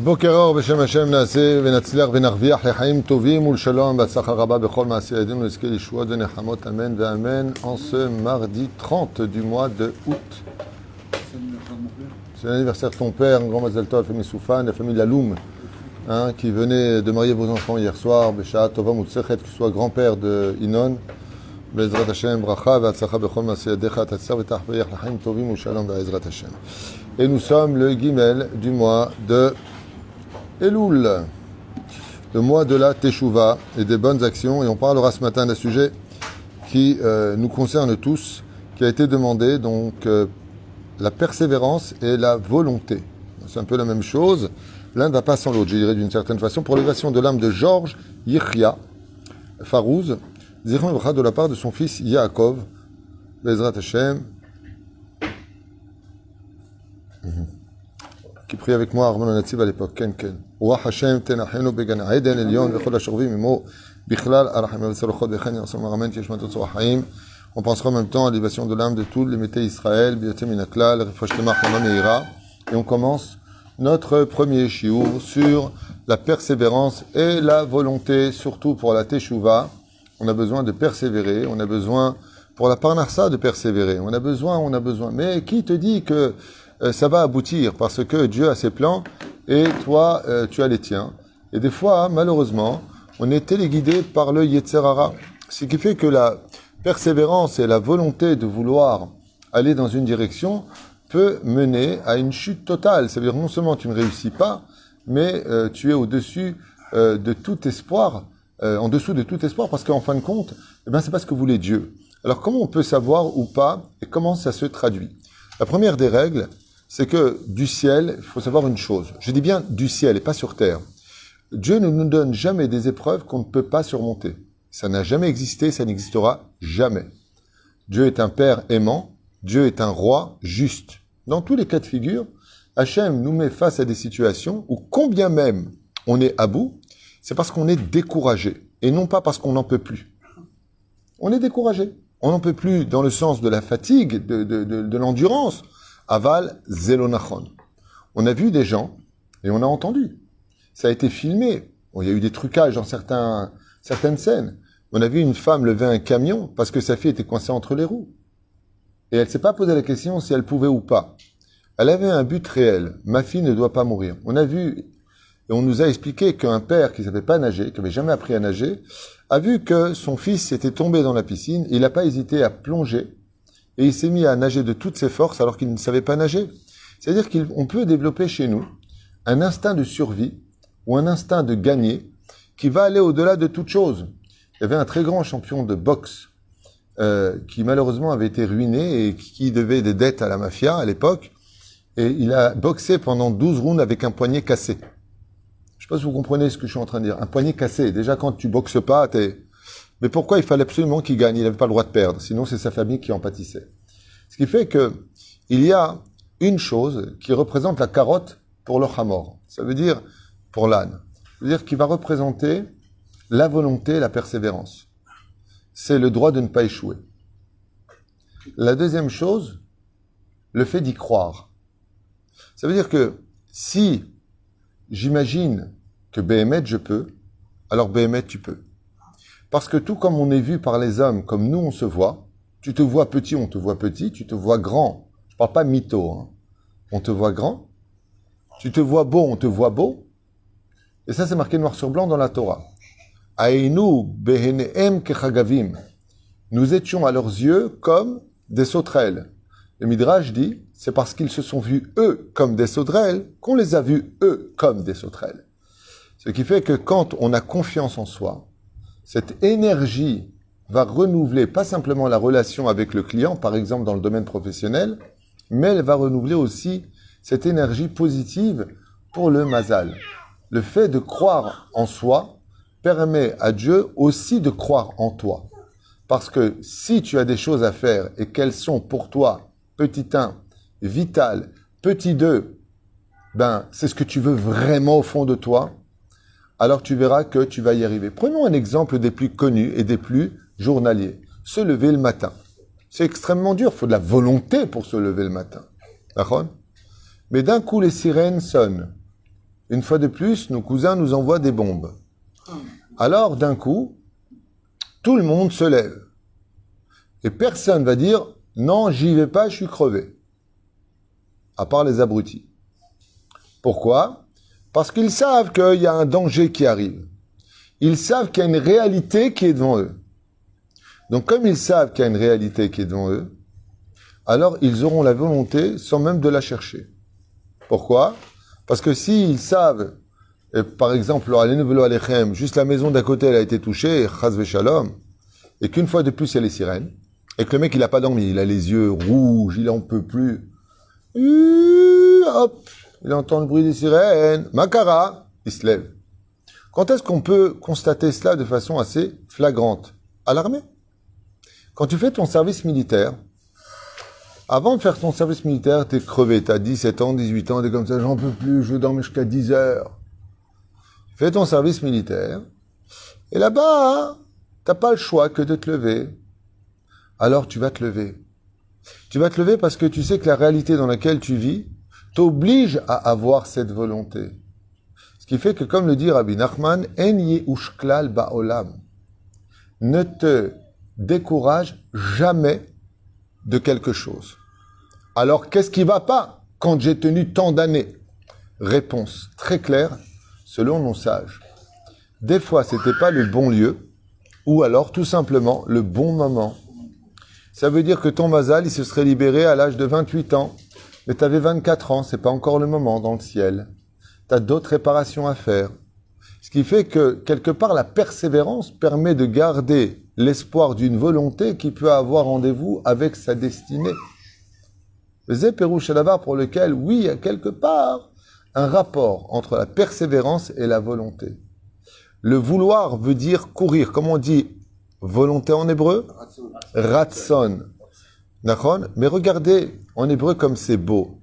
בוקר אור בשם השם נעשה ונצליח ונרוויח לחיים טובים ולשלום בהצלחה רבה בכל מעשי ידינו נזכה לישועות ונחמות amen ואמן en ce mardi 30 du mois de août. C'est l'anniversaire de ton père, un grand Mazal Tov, la famille Soufan, la famille Laloum, qui venait de marier vos enfants hier soir, Beshaat Tova Moutsechet, que tu sois grand-père de Inon, Bezrat Hashem, Bracha, Ve'atzlacha Bechol Maaseh Yadecha, Tatzar V'tachvayach L'chaim Tovim U'Shalom Ve'ezrat Hashem. Et nous sommes le Gimel du mois de Elul, le mois de la Teshuvah et des bonnes actions. Et on parlera ce matin d'un sujet qui nous concerne tous, qui a été demandé, donc la persévérance et la volonté. C'est un peu la même chose. L'un ne va pas sans l'autre, je dirais d'une certaine façon. Pour l'élévation de l'âme de Georges Yichia Farouz, Zichron Bracha de la part de son fils Yaakov, Bezrat Hashem, qui prie avec moi Armand Nativ à l'époque. Ken Ken. Wa Hashem tenachenu began Eden Elion vechol hashorvim imo bichlal arachem v'sarochot v'chen yasam aramen tishmatot zorachaim. On pensera en même temps à l'élévation de l'âme de tous les métés Israël, Biotem Inaklal, Refresh Temach Meira. Et on commence notre premier shiur sur la persévérance et la volonté, surtout pour la Teshuvah. On a besoin de persévérer, on a besoin pour la Parnassa de persévérer, on a besoin. Mais qui te dit que ça va aboutir? Parce que Dieu a ses plans et toi, tu as les tiens. Et des fois, malheureusement, on est téléguidé par le Yetzer Hara. Ce qui fait que la persévérance et la volonté de vouloir aller dans une direction peut mener à une chute totale. Ça veut dire non seulement tu ne réussis pas, mais tu es au-dessus de tout espoir, en dessous de tout espoir, parce qu'en fin de compte, c'est pas ce que voulait Dieu. Alors comment on peut savoir ou pas, et comment ça se traduit? La première des règles, c'est que du ciel, il faut savoir une chose. Je dis bien du ciel et pas sur terre. Dieu ne nous donne jamais des épreuves qu'on ne peut pas surmonter. Ça n'a jamais existé, ça n'existera jamais. Dieu est un Père aimant, Dieu est un roi juste. Dans tous les cas de figure, Hachem nous met face à des situations où combien même on est à bout, c'est parce qu'on est découragé, et non pas parce qu'on n'en peut plus. On est découragé. On n'en peut plus dans le sens de la fatigue, de l'endurance. Aval zelonachon. On a vu des gens, et on a entendu. Ça a été filmé. Bon, il y a eu des trucages dans certaines scènes. On a vu une femme lever un camion parce que sa fille était coincée entre les roues. Et elle ne s'est pas posé la question si elle pouvait ou pas. Elle avait un but réel. Ma fille ne doit pas mourir. On a vu, et on nous a expliqué qu'un père qui ne savait pas nager, qui n'avait jamais appris à nager, a vu que son fils était tombé dans la piscine. Il n'a pas hésité à plonger. Et il s'est mis à nager de toutes ses forces alors qu'il ne savait pas nager. C'est-à-dire qu'on peut développer chez nous un instinct de survie ou un instinct de gagner qui va aller au-delà de toute chose. Il y avait un très grand champion de boxe qui malheureusement avait été ruiné et qui devait des dettes à la mafia à l'époque. Et il a boxé pendant 12 rounds avec un poignet cassé. Je ne sais pas si vous comprenez ce que je suis en train de dire. Un poignet cassé. Déjà, quand tu boxes pas, Mais pourquoi il fallait absolument qu'il gagne? Il n'avait pas le droit de perdre. Sinon, c'est sa famille qui en pâtissait. Ce qui fait que il y a une chose qui représente la carotte pour le chamor. Ça veut dire pour l'âne. Ça veut dire qu'il va représenter la volonté, la persévérance. C'est le droit de ne pas échouer. La deuxième chose, le fait d'y croire. Ça veut dire que si j'imagine que Béhémet je peux, alors Béhémet tu peux. Parce que tout comme on est vu par les hommes, comme nous on se voit, tu te vois petit, on te voit petit, tu te vois grand. Je parle pas mytho, On te voit grand. Tu te vois beau, on te voit beau. Et ça c'est marqué noir sur blanc dans la Torah. Aïnou behenehem kechagavim. Nous étions à leurs yeux comme des sauterelles. Le Midrash dit, c'est parce qu'ils se sont vus eux comme des sauterelles qu'on les a vus eux comme des sauterelles. Ce qui fait que quand on a confiance en soi, cette énergie va renouveler pas simplement la relation avec le client, par exemple dans le domaine professionnel, mais elle va renouveler aussi cette énergie positive pour le mazal. Le fait de croire en soi permet à Dieu aussi de croire en toi. Parce que si tu as des choses à faire et qu'elles sont pour toi, petit 1, vital, petit 2, c'est ce que tu veux vraiment au fond de toi, alors tu verras que tu vas y arriver. Prenons un exemple des plus connus et des plus journaliers. Se lever le matin. C'est extrêmement dur, il faut de la volonté pour se lever le matin. D'accord ? Mais d'un coup, les sirènes sonnent. une fois de plus, nos cousins nous envoient des bombes. Alors, d'un coup, tout le monde se lève. Et personne va dire, non, j'y vais pas, je suis crevé. À part les abrutis. Pourquoi? Parce qu'ils savent qu'il y a un danger qui arrive. Ils savent qu'il y a une réalité qui est devant eux. Donc, comme ils savent qu'il y a une réalité qui est devant eux, alors ils auront la volonté sans même de la chercher. Pourquoi? Parce que s'ils savent, par exemple, juste la maison d'à côté elle a été touchée, chas v'shalom, et qu'une fois de plus il y a les sirènes, et que le mec il a pas dormi, il a les yeux rouges, il en peut plus, hop, il entend le bruit des sirènes, Makara, il se lève. Quand est-ce qu'on peut constater cela de façon assez flagrante? À l'armée. Quand tu fais ton service militaire, avant de faire ton service militaire, t'es crevé, t'as 17 ans, 18 ans, t'es comme ça, j'en peux plus, je veux dormir jusqu'à 10 heures. Fais ton service militaire, et là-bas, t'as pas le choix que de te lever. Alors tu vas te lever. Tu vas te lever parce que tu sais que la réalité dans laquelle tu vis t'oblige à avoir cette volonté. Ce qui fait que, comme le dit Rabbi Nachman, En ye'ushklal ba'olam. Ne te décourage jamais de quelque chose. Alors, qu'est-ce qui va pas quand j'ai tenu tant d'années? Réponse très claire, selon nos sages. Des fois, c'était pas le bon lieu, ou alors, tout simplement, le bon moment. Ça veut dire que ton mazal, il se serait libéré à l'âge de 28 ans, mais tu avais 24 ans, c'est pas encore le moment dans le ciel. Tu as d'autres réparations à faire. Ce qui fait que, quelque part, la persévérance permet de garder l'espoir d'une volonté qui peut avoir rendez-vous avec sa destinée. C'est Pérouche là-bas pour lequel, oui, il y a quelque part un rapport entre la persévérance et la volonté. Le vouloir veut dire courir. Comment on dit volonté en hébreu? Ratson. Nachon. Mais regardez en hébreu comme c'est beau.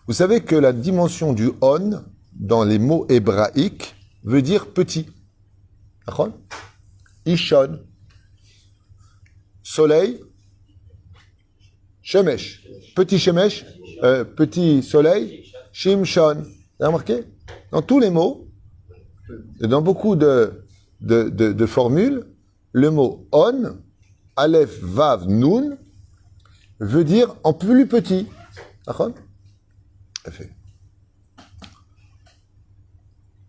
Vous savez que la dimension du on, dans les mots hébraïques, veut dire petit. Nachon. Ishon. Soleil. Shemesh. Petit Shemesh. Petit soleil. Shimshon. Vous avez remarqué? Dans tous les mots, et dans beaucoup de formules, le mot on, Aleph, Vav, Nun, veut dire en plus petit. D'accord?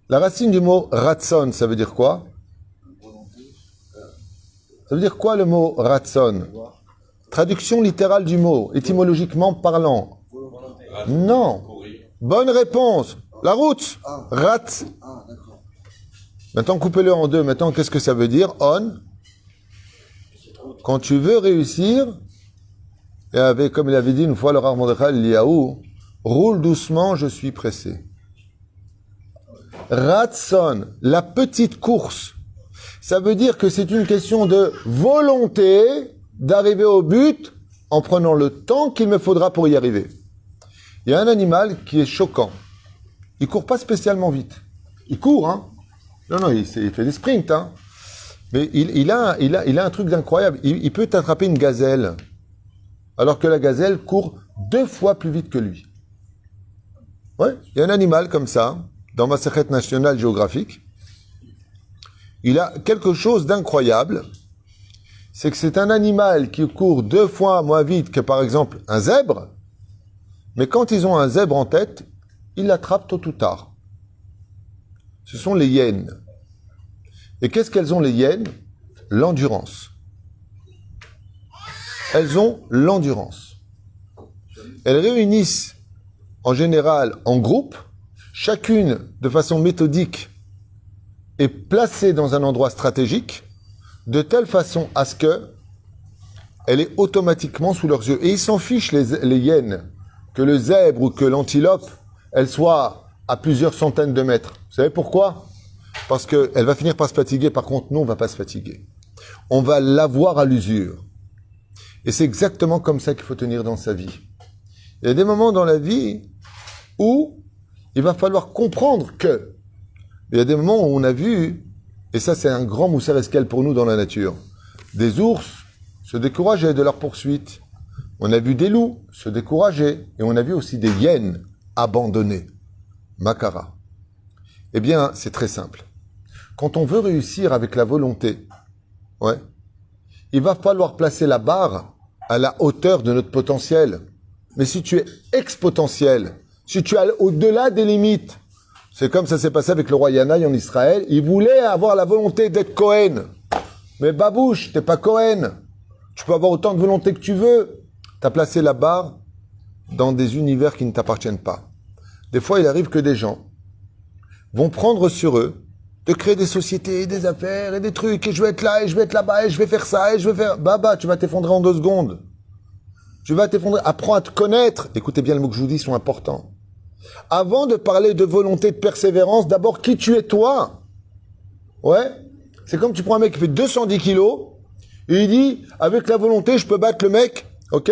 La racine du mot ratson, ça veut dire quoi? Ça veut dire quoi le mot ratson? Traduction littérale du mot, étymologiquement parlant. Non. Bonne réponse. La route. Rat. Maintenant, coupez-le en deux. Maintenant, qu'est-ce que ça veut dire? On. Quand tu veux réussir, et avec, comme il avait dit une fois le Rav Mordechai Eliyahu, roule doucement, je suis pressé. Ratson, la petite course. Ça veut dire que c'est une question de volonté d'arriver au but en prenant le temps qu'il me faudra pour y arriver. Il y a un animal qui est choquant. Il court pas spécialement vite. Il court, hein. Non, il fait des sprints, hein. Mais il a un truc d'incroyable. Il peut attraper une gazelle, alors que la gazelle court 2 fois plus vite que lui. Ouais, il y a un animal comme ça, dans ma Masechet National Géographique. Il a quelque chose d'incroyable. C'est que c'est un animal qui court 2 fois moins vite que, par exemple, un zèbre. Mais quand ils ont un zèbre en tête, ils l'attrapent tôt ou tard. Ce sont les hyènes. Et qu'est-ce qu'elles ont, les hyènes? L'endurance. Elles ont l'endurance. Elles réunissent, en général, en groupe, chacune, de façon méthodique, est placée dans un endroit stratégique, de telle façon à ce que elle est automatiquement sous leurs yeux. Et ils s'en fichent, les hyènes, que le zèbre ou que l'antilope, elle soit à plusieurs centaines de mètres. Vous savez pourquoi? Parce qu'elle va finir par se fatiguer. Par contre, nous, on ne va pas se fatiguer. On va l'avoir à l'usure. Et c'est exactement comme ça qu'il faut tenir dans sa vie. Il y a des moments dans la vie où il va falloir comprendre que. Il y a des moments où on a vu, et ça c'est un grand Moussar Eskel pour nous dans la nature, des ours se décourager de leur poursuite. On a vu des loups se décourager. Et on a vu aussi des hyènes abandonnées. Makara. Eh bien, c'est très simple. Quand on veut réussir avec la volonté, ouais, il va falloir placer la barre à la hauteur de notre potentiel. Mais si tu es exponentiel, si tu es au-delà des limites, c'est comme ça s'est passé avec le roi Yanaï en Israël, il voulait avoir la volonté d'être Cohen. Mais babouche, t'es pas Cohen. Tu peux avoir autant de volonté que tu veux. Tu as placé la barre dans des univers qui ne t'appartiennent pas. Des fois, il arrive que des gens vont prendre sur eux de créer des sociétés, des affaires et des trucs, et je vais être là, et je vais être là-bas, et je vais faire ça, et je vais faire... Baba, tu vas t'effondrer en 2 secondes. Tu vas t'effondrer. Apprends à te connaître. Écoutez bien, les mots que je vous dis sont importants. Avant de parler de volonté, de persévérance, d'abord, qui tu es toi? Ouais. C'est comme tu prends un mec qui fait 210 kilos, et il dit, avec la volonté, je peux battre le mec, ok,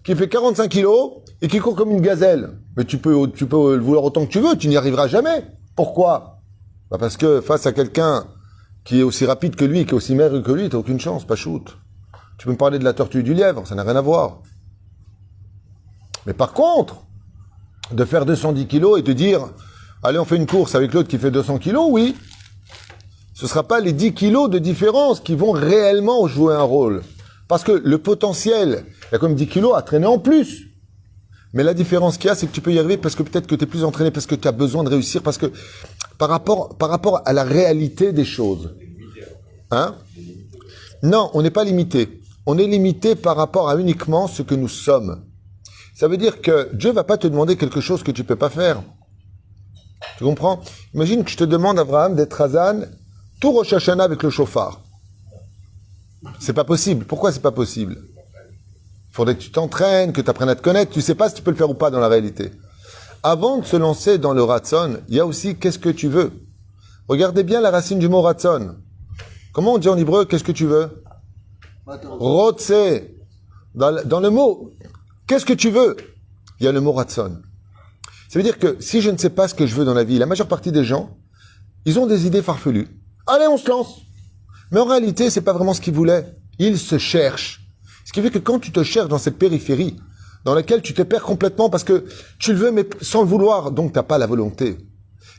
qui fait 45 kilos, et qui court comme une gazelle. Mais tu peux le vouloir autant que tu veux, tu n'y arriveras jamais. Pourquoi? Bah parce que face à quelqu'un qui est aussi rapide que lui, qui est aussi maigre que lui, t'as aucune chance, pas shoot. Tu peux me parler de la tortue et du lièvre, ça n'a rien à voir. Mais par contre, de faire 210 kilos et te dire, allez, on fait une course avec l'autre qui fait 200 kilos, oui. Ce ne sera pas les 10 kilos de différence qui vont réellement jouer un rôle. Parce que le potentiel, il y a comme 10 kilos à traîner en plus. Mais la différence qu'il y a, c'est que tu peux y arriver parce que peut-être que tu es plus entraîné, parce que tu as besoin de réussir, parce que par rapport à la réalité des choses. Hein? Non, on n'est pas limité. On est limité par rapport à uniquement ce que nous sommes. Ça veut dire que Dieu va pas te demander quelque chose que tu peux pas faire. Tu comprends? Imagine que je te demande, Abraham, d'être Hazan, tout Rosh Hashanah avec le chauffard. C'est pas possible. Pourquoi c'est pas possible? Il faudrait que tu t'entraînes, que tu apprennes à te connaître. Tu sais pas si tu peux le faire ou pas dans la réalité. Avant de se lancer dans le Ratson, il y a aussi qu'est-ce que tu veux. Regardez bien la racine du mot Ratson. Comment on dit en hébreu qu'est-ce que tu veux? Rotse. Dans le mot, qu'est-ce que tu veux? Il y a le mot Ratson. Ça veut dire que si je ne sais pas ce que je veux dans la vie, la majeure partie des gens, ils ont des idées farfelues. Allez, on se lance. Mais en réalité, c'est pas vraiment ce qu'ils voulaient. Ils se cherchent. Ce qui fait que quand tu te cherches dans cette périphérie, dans laquelle tu te perds complètement parce que tu le veux mais sans le vouloir, donc t'as pas la volonté.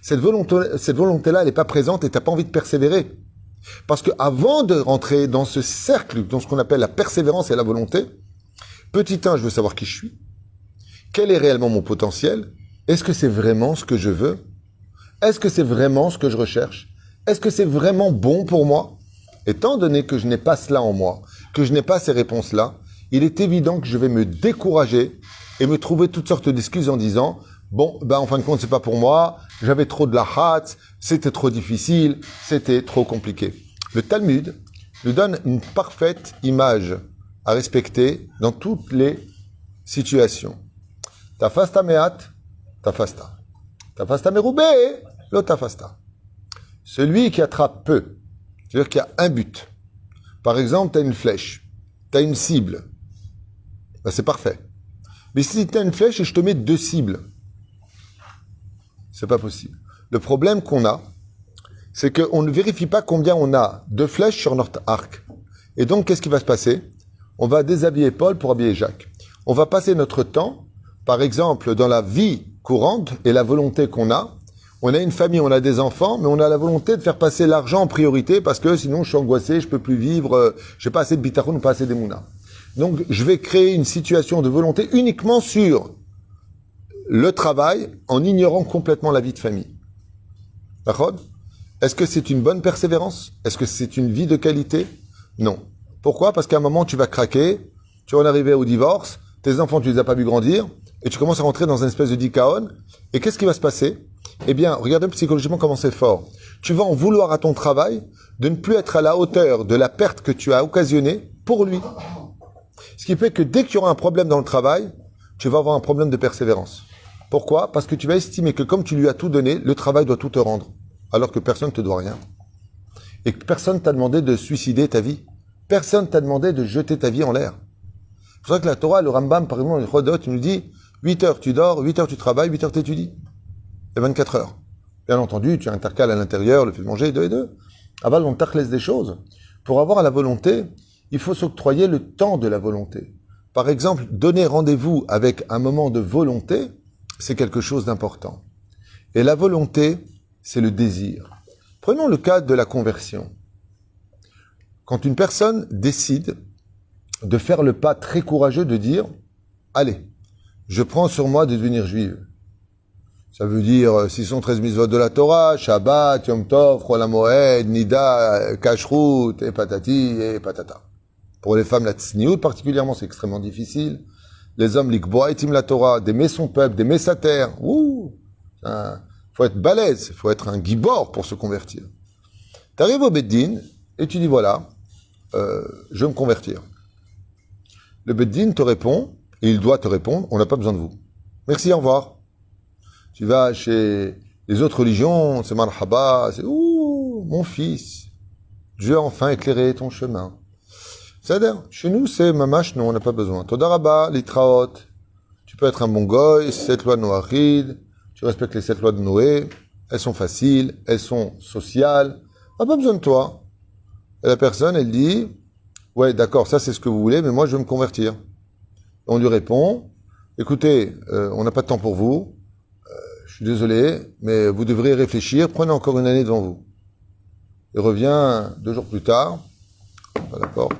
Cette volonté-là, elle n'est pas présente et t'as pas envie de persévérer. Parce que avant de rentrer dans ce cercle, dans ce qu'on appelle la persévérance et la volonté, petit 1, je veux savoir qui je suis. Quel est réellement mon potentiel? Est-ce que c'est vraiment ce que je veux? Est-ce que c'est vraiment ce que je recherche? Est-ce que c'est vraiment bon pour moi? Étant donné que je n'ai pas cela en moi, que je n'ai pas ces réponses-là, il est évident que je vais me décourager et me trouver toutes sortes d'excuses en disant « Bon, en fin de compte, c'est pas pour moi, j'avais trop de la hâte, c'était trop difficile, c'était trop compliqué. » Le Talmud nous donne une parfaite image à respecter dans toutes les situations. Tafasta me'at, tafasta. Tafasta meroubé, lo tafasta. Celui qui attrape peu, c'est-à-dire qu'il y a un but. Par exemple, tu as une flèche, tu as une cible. Ben, c'est parfait. Mais si tu as une flèche et je te mets 2 cibles, c'est pas possible. Le problème qu'on a, c'est qu'on ne vérifie pas combien on a de flèches sur notre arc. Et donc, qu'est-ce qui va se passer? On va déshabiller Paul pour habiller Jacques. On va passer notre temps, par exemple, dans la vie courante et la volonté qu'on a. On a une famille, on a des enfants, mais on a la volonté de faire passer l'argent en priorité parce que sinon je suis angoissé, je peux plus vivre, j'ai pas assez de bitachon ou pas assez d'émouna. Donc je vais créer une situation de volonté uniquement sur le travail en ignorant complètement la vie de famille. D'accord? Est-ce que c'est une bonne persévérance? Est-ce que c'est une vie de qualité? Non. Pourquoi? Parce qu'à un moment tu vas craquer, tu vas en arriver au divorce, tes enfants tu les as pas vu grandir, et tu commences à rentrer dans une espèce de dikaon, et qu'est-ce qui va se passer? Eh bien, regardez psychologiquement comment c'est fort. Tu vas en vouloir à ton travail de ne plus être à la hauteur de la perte que tu as occasionnée pour lui. Ce qui fait que dès qu'il y aura un problème dans le travail, tu vas avoir un problème de persévérance. Pourquoi? Parce que tu vas estimer que comme tu lui as tout donné, le travail doit tout te rendre, alors que personne ne te doit rien. Et que personne t'a demandé de suicider ta vie. Personne t'a demandé de jeter ta vie en l'air. C'est pour ça que la Torah, le Rambam, par exemple, le Chodot, il nous dit 8 heures tu dors, 8 heures tu travailles, 8 heures tu étudies. Et 24 heures. Bien entendu, tu intercales à l'intérieur, le fait de manger, 2 et 2. Aval, on t'arclaisse des choses. Pour avoir la volonté, il faut s'octroyer le temps de la volonté. Par exemple, donner rendez-vous avec un moment de volonté, c'est quelque chose d'important. Et la volonté, c'est le désir. Prenons le cas de la conversion. Quand une personne décide de faire le pas très courageux de dire « Allez, je prends sur moi de devenir juive ». Ça veut dire 613 mitzvot de la Torah, Shabbat, Yom Tov, Chol HaMoed, Nida, Kashrut, et patati, et patata. Pour les femmes, la tsniout particulièrement, c'est extrêmement difficile. Les hommes, l'ikboa etim la Torah, d'aimer son peuple, d'aimer sa terre. Ouh, faut être balèze, il faut être un gibor pour se convertir. Tu arrives au Beddin et tu dis voilà, je veux me convertir. Le Beddin te répond, et il doit te répondre, on n'a pas besoin de vous. Merci, au revoir. Tu vas chez les autres religions, c'est marhaba, c'est ouh, mon fils, Dieu a enfin éclairé ton chemin. C'est-à-dire, chez nous, c'est mamash, non, on n'a pas besoin. Todaraba, litraot, tu peux être un bon goy, 7 lois de Noachid, tu respectes les 7 lois de Noé, elles sont faciles, elles sont sociales, on n'a pas besoin de toi. Et la personne, elle dit, ouais, d'accord, ça c'est ce que vous voulez, mais moi je veux me convertir. On lui répond, écoutez, on n'a pas de temps pour vous, je suis désolé, mais vous devriez réfléchir, prenez encore une année devant vous. Il revient 2 jours plus tard, à la porte.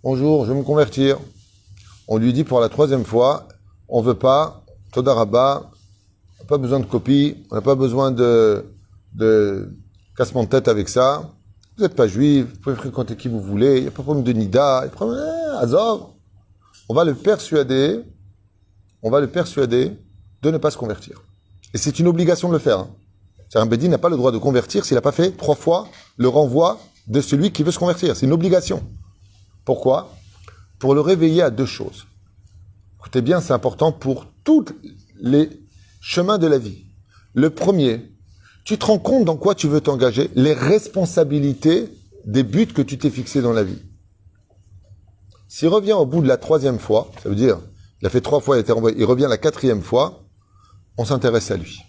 Bonjour, je veux me convertir. On lui dit pour la 3e fois, on veut pas, Todaraba, on n'a pas besoin de copie, on n'a pas besoin de cassement de tête avec ça. Vous n'êtes pas juif, vous pouvez fréquenter qui vous voulez, il n'y a pas de problème de nida, il y a pas de problème, Azov. On va le persuader de ne pas se convertir. Et c'est une obligation de le faire. C'est-à-dire un Bédine n'a pas le droit de convertir s'il n'a pas fait 3 fois le renvoi de celui qui veut se convertir. C'est une obligation. Pourquoi ? Pour le réveiller à 2 choses. Écoutez bien, c'est important pour tous les chemins de la vie. Le premier, tu te rends compte dans quoi tu veux t'engager, les responsabilités des buts que tu t'es fixés dans la vie. S'il revient au bout de la 3e fois, ça veut dire, il a fait 3 fois, il a été renvoyé, il revient la 4e fois, on s'intéresse à lui.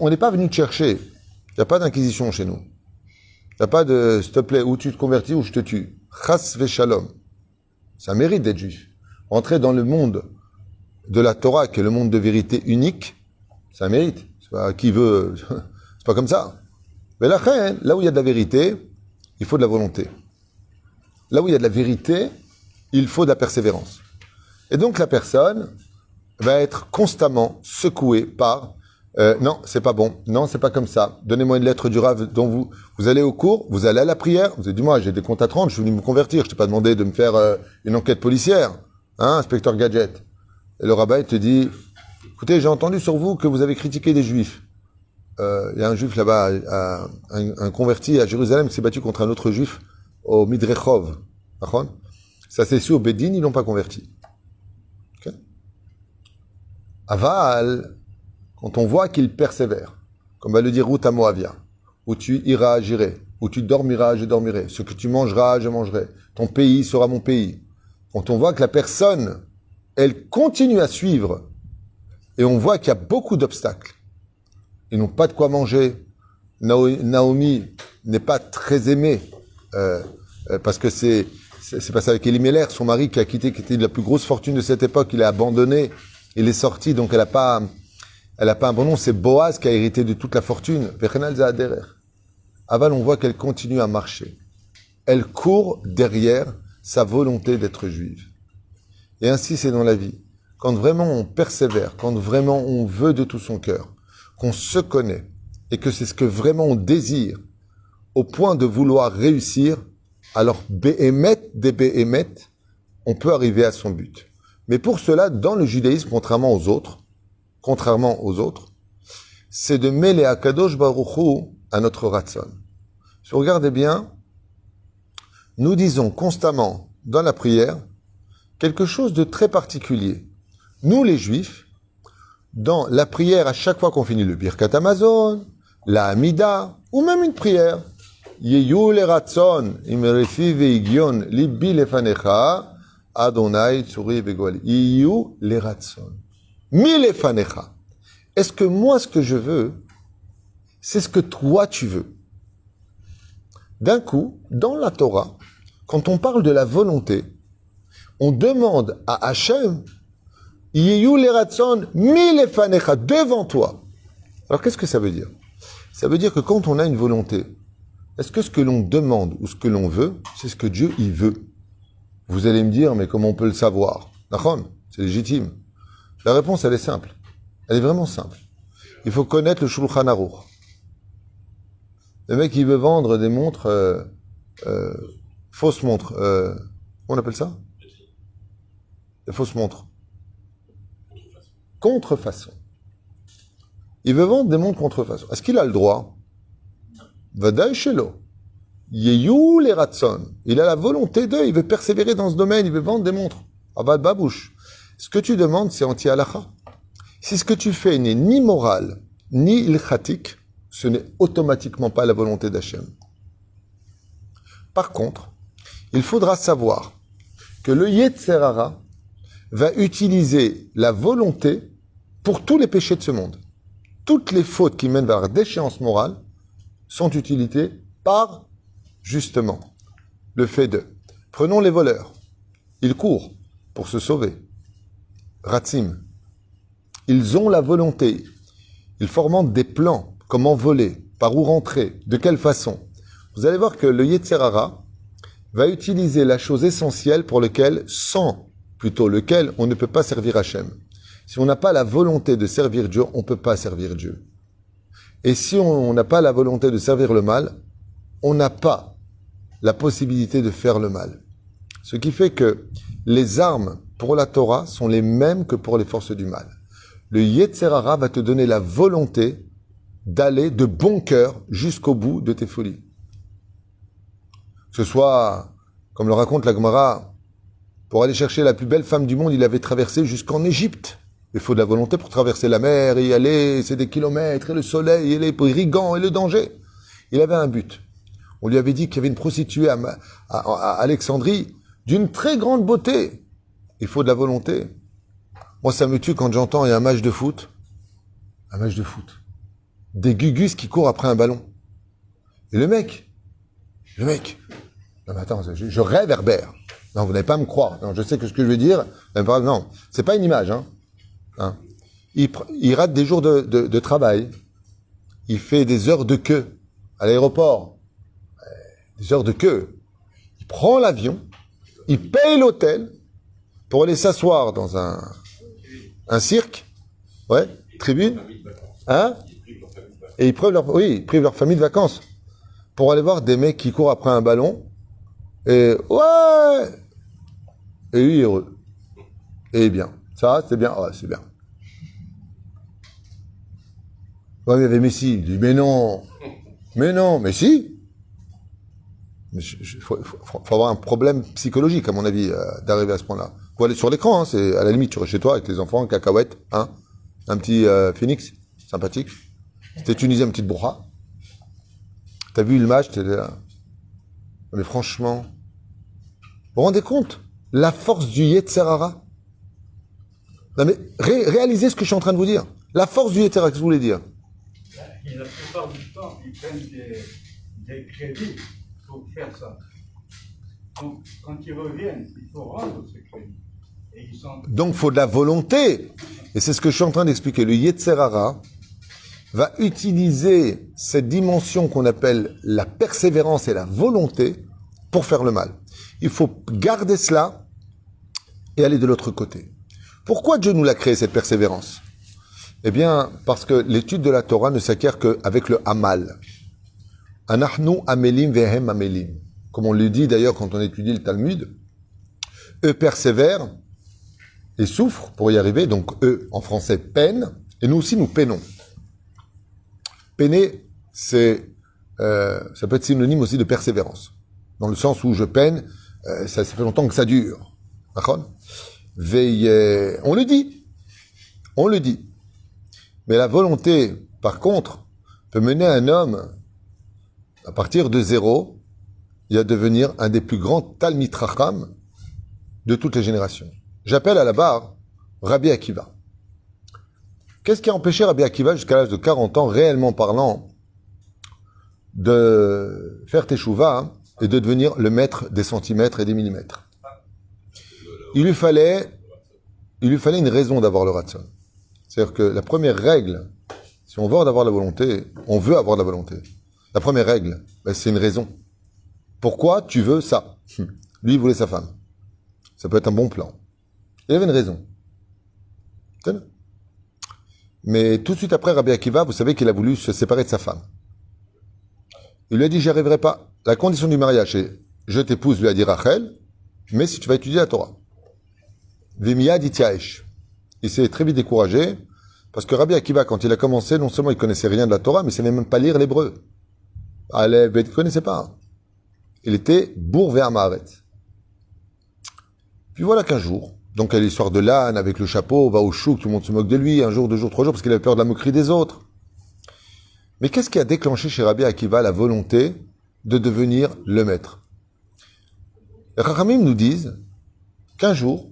On n'est pas venu te chercher. Il n'y a pas d'inquisition chez nous. Il n'y a pas de, s'il te plaît, ou tu te convertis ou je te tue. Chas veshalom. Ça mérite d'être juif. Entrer dans le monde de la Torah, qui est le monde de vérité unique, ça mérite. C'est pas qui veut, c'est pas comme ça. Mais là où il y a de la vérité, il faut de la volonté. Là où il y a de la vérité, il faut de la persévérance. Et donc la personne va être constamment secouée par non, c'est pas bon, non, c'est pas comme ça. Donnez-moi une lettre du Rav dont vous allez au cours, vous allez à la prière, vous dites, dis-moi, j'ai des comptes à 30, je suis venu me convertir, je t'ai pas demandé de me faire une enquête policière, hein, inspecteur gadget. Et le rabbin te dit, écoutez, j'ai entendu sur vous que vous avez critiqué des juifs. Il y a un juif là-bas, un converti à Jérusalem qui s'est battu contre un autre juif au Midrechov. Ça s'est su au Bédine, ils l'ont pas converti. Okay. Aval, quand on voit qu'il persévère, comme va le dire Ruth à Moavia, où tu iras, j'irai, où tu dormiras, je dormirai, ce que tu mangeras, je mangerai, ton pays sera mon pays. Quand on voit que la personne, elle continue à suivre, et on voit qu'il y a beaucoup d'obstacles, ils n'ont pas de quoi manger, Naomi n'est pas très aimée, parce que c'est passé avec Elimelech, son mari qui a quitté, qui était la plus grosse fortune de cette époque, il est abandonné, il est sorti, donc elle n'a pas un bon nom, c'est Boaz qui a hérité de toute la fortune. Aval, on voit qu'elle continue à marcher. Elle court derrière sa volonté d'être juive. Et ainsi, c'est dans la vie. Quand vraiment on persévère, quand vraiment on veut de tout son cœur, qu'on se connaît, et que c'est ce que vraiment on désire, au point de vouloir réussir, alors Béhémet des Béhémet, on peut arriver à son but. Mais pour cela, dans le judaïsme, contrairement aux autres, c'est de mêler Akadosh Baruch Hu à notre Ratson. Si vous regardez bien, nous disons constamment dans la prière quelque chose de très particulier. Nous, les Juifs, dans la prière, à chaque fois qu'on finit le Birkat Hamazon, la Hamida, ou même une prière, Yeyu le Ratson, imrefi veigion, libi lefanecha, Adonai tsuri begoali. Yeyu le Ratson. Milefanecha. Est-ce que moi, ce que je veux, c'est ce que toi, tu veux? D'un coup, dans la Torah, quand on parle de la volonté, on demande à Hachem, Yeyu le Ratson, milefanecha, devant toi. Alors, qu'est-ce que ça veut dire? Ça veut dire que quand on a une volonté, est-ce que ce que l'on demande ou ce que l'on veut, c'est ce que Dieu y veut? Vous allez me dire, mais comment on peut le savoir? D'accord? C'est légitime. La réponse, elle est simple. Elle est vraiment simple. Il faut connaître le Shulchan Aruch. Le mec, il veut vendre des montres, fausses montres. Comment on appelle ça? Des fausses montres. Contrefaçon. Il veut vendre des montres contrefaçon. Est-ce qu'il a le droit? Vadaï shelo. Yeyou les ratson. Il a la volonté d'eux, il veut persévérer dans ce domaine, il veut vendre des montres. Avad babouche. Ce que tu demandes, c'est anti-halakha. Si ce que tu fais n'est ni moral, ni ilchatique, ce n'est automatiquement pas la volonté d'Hachem. Par contre, il faudra savoir que le Yetzer Hara va utiliser la volonté pour tous les péchés de ce monde. Toutes les fautes qui mènent vers la déchéance morale sont utilisées par, justement, le fait de. Prenons les voleurs. Ils courent pour se sauver. Ratsim. Ils ont la volonté. Ils forment des plans. Comment voler? Par où rentrer? De quelle façon? Vous allez voir que le Yetzer Hara va utiliser la chose essentielle pour lequel on ne peut pas servir Hachem. Si on n'a pas la volonté de servir Dieu, on ne peut pas servir Dieu. Et si on n'a pas la volonté de servir le mal, on n'a pas la possibilité de faire le mal. Ce qui fait que les armes pour la Torah sont les mêmes que pour les forces du mal. Le Yetzer Hara va te donner la volonté d'aller de bon cœur jusqu'au bout de tes folies. Que ce soit, comme le raconte la Gemara, pour aller chercher la plus belle femme du monde, il avait traversé jusqu'en Égypte. Il faut de la volonté pour traverser la mer et y aller, c'est des kilomètres, et le soleil, et les brigands, et le danger. Il avait un but. On lui avait dit qu'il y avait une prostituée à Alexandrie d'une très grande beauté. Il faut de la volonté. Moi, ça me tue quand j'entends il y a un match de foot. Un match de foot. Des gugus qui courent après un ballon. Et le mec. Non mais attends, je rêve Herbert. Non, vous n'allez pas me croire. Non, je sais que ce que je veux dire, non, c'est pas une image, hein. Il rate des jours de travail. Il fait des heures de queue à l'aéroport. Des heures de queue. Il prend l'avion. Il paye l'hôtel pour aller s'asseoir dans un cirque. Ouais, tribune. Hein? Et ils privent leur famille de vacances. Pour aller voir des mecs qui courent après un ballon. Et ouais! Et lui, heureux. Et bien. Ça, c'est bien. Ouais, c'est bien. Ouais, mais il y avait Messi. Il dit, mais non, mais si. Il faut avoir un problème psychologique, à mon avis, d'arriver à ce point-là. Faut aller sur l'écran, hein, c'est à la limite, tu restes chez toi avec les enfants, cacahuètes, hein, un petit phoenix, sympathique. C'était Tunisien, une petite brocha. T'as vu le match, t'es là. Mais franchement, vous vous rendez compte? La force du Yetzer Hara. Non mais, réalisez ce que je suis en train de vous dire. La force du Yetzer Hara, qu'est-ce que vous voulez dire? Et la plupart du temps, ils prennent des crédits pour faire ça. Donc, quand ils reviennent, il faut rendre ce crédit. Et ils sont... Donc, il faut de la volonté. Et c'est ce que je suis en train d'expliquer. Le Yetzer Hara va utiliser cette dimension qu'on appelle la persévérance et la volonté pour faire le mal. Il faut garder cela et aller de l'autre côté. Pourquoi Dieu nous l'a créé, cette persévérance? Eh bien, parce que l'étude de la Torah ne s'acquiert qu'avec le Hamal. Anachnu amelim vehem amelim. Comme on le dit d'ailleurs quand on étudie le Talmud, eux persévèrent et souffrent pour y arriver, donc eux, en français, peinent, et nous aussi, nous peinons. Peiner, ça peut être synonyme aussi de persévérance. Dans le sens où je peine, ça fait longtemps que ça dure. D'accord? Veillez, on le dit. Mais la volonté, par contre, peut mener un homme, à partir de zéro, à devenir un des plus grands Talmid Chacham de toutes les générations. J'appelle à la barre Rabbi Akiva. Qu'est-ce qui a empêché Rabbi Akiva, jusqu'à l'âge de 40 ans, réellement parlant, de faire teshuva et de devenir le maître des centimètres et des millimètres? Il lui fallait une raison d'avoir le ratson. C'est-à-dire que la première règle, si Si on veut avoir la volonté, on veut avoir la volonté. La première règle, ben, c'est une raison. Pourquoi tu veux ça? Lui, il voulait sa femme. Ça peut être un bon plan. Il avait une raison. Mais tout de suite après, Rabbi Akiva, vous savez qu'il a voulu se séparer de sa femme. Il lui a dit, j'y arriverai pas. La condition du mariage, c'est, je t'épouse, lui a dit Rachel, mais si tu vas étudier la Torah. Vimia dit Yaesh. Il s'est très vite découragé, parce que Rabbi Akiva, quand il a commencé, non seulement il connaissait rien de la Torah, mais il savait même pas lire l'hébreu. Il ne connaissait pas. Il était bourvé à Maharet. Puis voilà qu'un jour, donc à l'histoire de l'âne avec le chapeau, va au chouk, tout le monde se moque de lui, un jour, deux jours, trois jours, parce qu'il avait peur de la moquerie des autres. Mais qu'est-ce qui a déclenché chez Rabbi Akiva la volonté de devenir le maître? Les Chachamim nous disent qu'un jour,